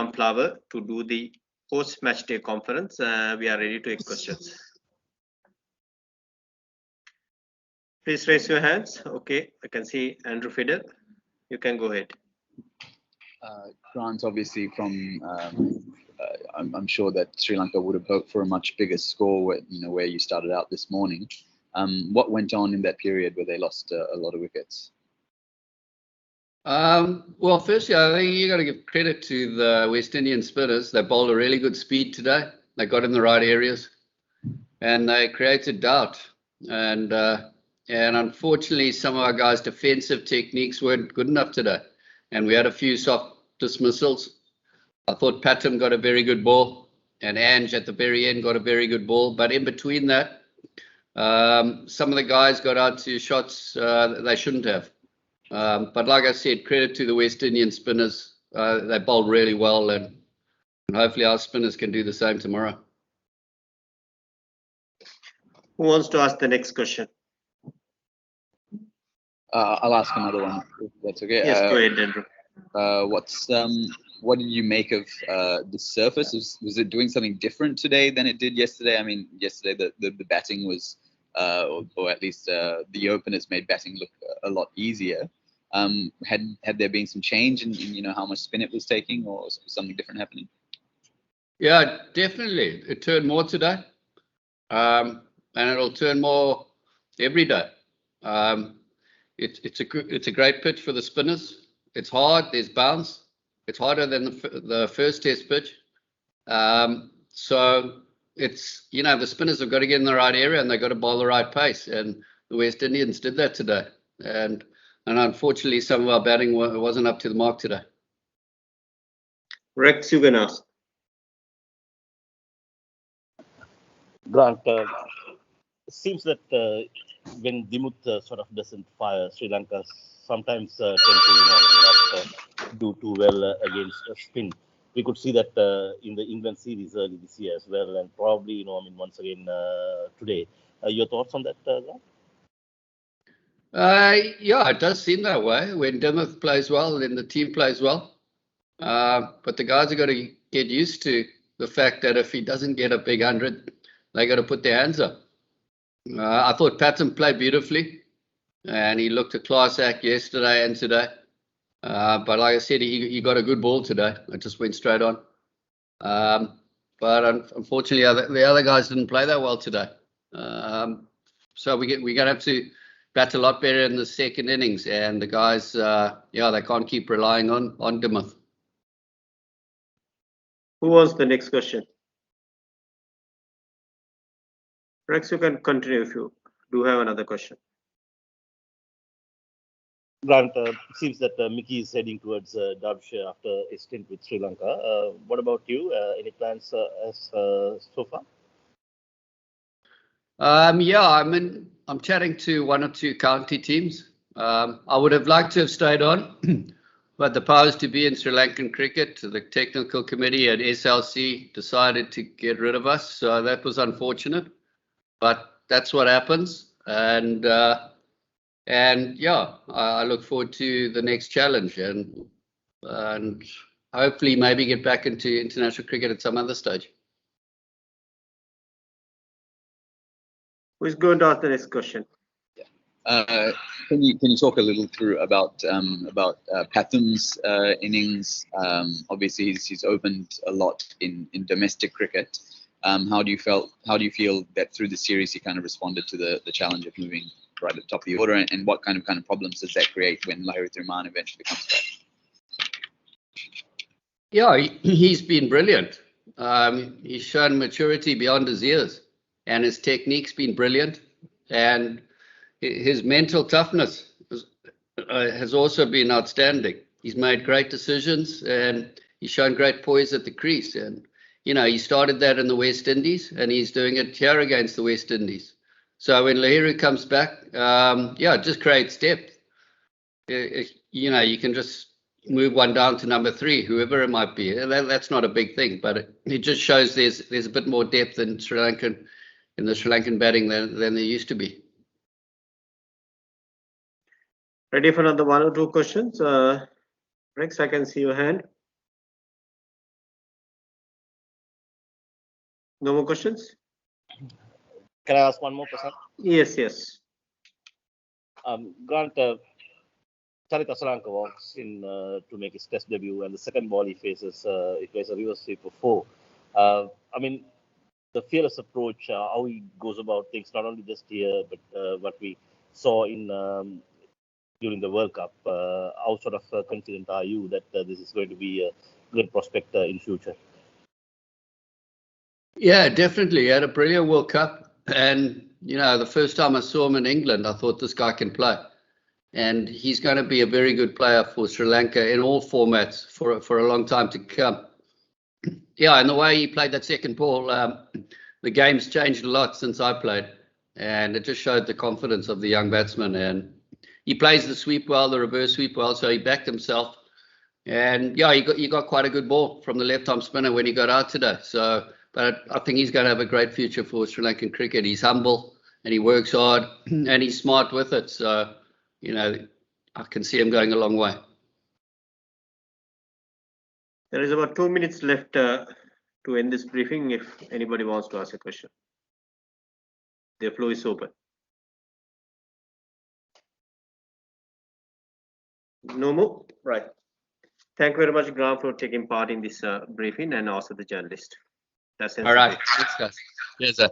Ram Flower to do the post-match day conference. We are ready to take questions. Please raise your hands. Okay, I can see Andrew Fidel. You can go ahead. Grant, obviously, I'm sure that Sri Lanka would have hoped for a much bigger score, where you started out this morning. What went on in that period where they lost a lot of wickets? Well, firstly, I think you got to give credit to the West Indian spinners. They bowled a really good speed today. They got in the right areas, and they created doubt. And unfortunately, some of our guys' defensive techniques weren't good enough today, and we had a few soft dismissals. I thought Pathum got a very good ball, and Ange at the very end got a very good ball. But in between that, some of the guys got out to shots they shouldn't have. But like I said, credit to the West Indian spinners. They bowled really well, and hopefully our spinners can do the same tomorrow. Who wants to ask the next question? I'll ask another one, if that's okay. Yes, go ahead, Andrew. What did you make of the surface? Was it doing something different today than it did yesterday? I mean, yesterday the batting was, or at least the openers made batting look a lot easier. Had there been some change in how much spin it was taking, or something different happening? Yeah, definitely. It turned more today, and it'll turn more every day. It's a great pitch for the spinners. It's hard. There's bounce. It's harder than the first test pitch. So it's, the spinners have got to get in the right area, and they've got to bowl the right pace. And the West Indians did that today. And unfortunately, some of our batting wasn't up to the mark today. Rex, you can ask. Grant, it seems that when Dimuth sort of doesn't fire, Sri Lanka sometimes tend to not do too well against spin. We could see that in the England series early this year as well, and probably once again today. Your thoughts on that, Grant? Yeah, it does seem that way. When Dimuth plays well, then the team plays well. But the guys have got to get used to the fact that if he doesn't get a big 100, they got to put their hands up. I thought Pathum played beautifully, and he looked a class act yesterday and today. But like I said, he got a good ball today. It just went straight on. But unfortunately, the other guys didn't play that well today. So we're going to have to bat a lot better in the second innings. And the guys, they can't keep relying on Dimuth. Who was the next question? Rex, you can continue if you do have another question. Grant, it seems that Mickey is heading towards Derbyshire after a stint with Sri Lanka. What about you? Any plans so far? I'm chatting to one or two county teams. I would have liked to have stayed on, but the powers to be in Sri Lankan cricket, the technical committee at SLC decided to get rid of us. So that was unfortunate, but that's what happens. And I look forward to the next challenge and hopefully maybe get back into international cricket at some other stage. Who's going to ask the next question? Can you talk a little through about Pathum's innings? Obviously, he's opened a lot in domestic cricket. How do you feel that through the series he kind of responded to the challenge of moving right at the top of the order, and what kind of problems does that create when Lahiri Thurman eventually comes back? Yeah, he's been brilliant. He's shown maturity beyond his years, and his technique's been brilliant, and his mental toughness has also been outstanding. He's made great decisions, and he's shown great poise at the crease. And he started that in the West Indies, and he's doing it here against the West Indies. So when Lahiri comes back, it just creates depth. You can just move one down to number 3, whoever it might be. That's not a big thing, but it just shows there's a bit more depth in the Sri Lankan batting than there used to be. Ready for another one or two questions? Rex, I can see your hand. No more questions? Can I ask one more, Prasad? Yes, yes. Grant, Charita Solanka walks in to make his test debut, and the second ball he plays a reverse sweep of 4. I mean, the fearless approach, how he goes about things, not only just here, but what we saw in during the World Cup. How sort of confident are you that this is going to be a good prospect in future? Yeah, definitely. He had a brilliant World Cup. And, the first time I saw him in England, I thought this guy can play. And he's going to be a very good player for Sri Lanka in all formats for a long time to come. Yeah, and the way he played that second ball, the game's changed a lot since I played. And it just showed the confidence of the young batsman. And he plays the sweep well, the reverse sweep well, so he backed himself. And yeah, he got quite a good ball from the left-arm spinner when he got out today. So, but I think he's going to have a great future for Sri Lankan cricket. He's humble and he works hard and he's smart with it. So, I can see him going a long way. There is about 2 minutes left to end this briefing. If anybody wants to ask a question, the floor is open. No more? Right. Thank you very much, Graham, for taking part in this briefing, and also the journalist. That's All right. Thanks, guys. Cheers, sir.